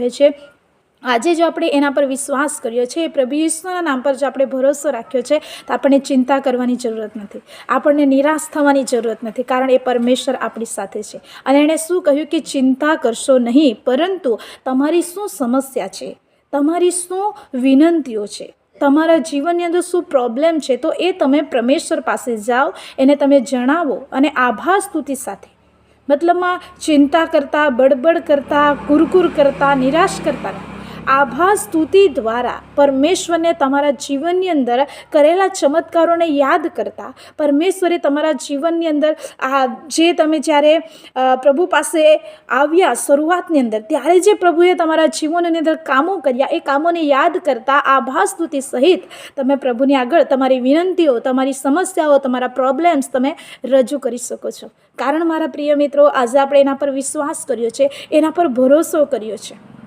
છે। આજે જો આપણે એના પર વિશ્વાસ કર્યો છે, પ્રભુ ઈસુના નામ પર જો આપણે ભરોસો રાખ્યો છે, તો આપણને ચિંતા કરવાની જરૂરત નથી, આપણને નિરાશ થવાની જરૂરત નથી, કારણ એ પરમેશ્વર આપણી સાથે છે। અને એણે શું કહ્યું કે ચિંતા કરશો નહીં, પરંતુ તમારી શું સમસ્યા છે, તમારી શું વિનંતીઓ છે, તમારા જીવનની અંદર શું પ્રોબ્લેમ છે, તો એ તમે પરમેશ્વર પાસે જાઓ, એને તમે જણાવો અને આભાર સ્તુતિ સાથે, મતલબમાં ચિંતા કરતા, બડબડ કરતા, કુરકુર કરતા, નિરાશ કરતા, આભાર સ્તુતિ દ્વારા પરમેશ્વરને તમારા જીવનની અંદર કરેલા ચમત્કારોને યાદ કરતા, પરમેશ્વરે તમારા જીવનની અંદર જે તમે જ્યારે પ્રભુ પાસે આવ્યા શરૂઆતની અંદર, ત્યારે જે પ્રભુએ તમારા જીવનની અંદર કામો કર્યા, એ કામોને યાદ કરતા આભાર સ્તુતિ સહિત તમે પ્રભુની આગળ તમારી વિનંતીઓ, તમારી સમસ્યાઓ, તમારા પ્રોબ્લેમ્સ તમે રજૂ કરી શકો છો। કારણ મારા પ્રિય મિત્રો, આજે આપણે એના પર વિશ્વાસ કર્યો છે, એના પર ભરોસો કર્યો છે।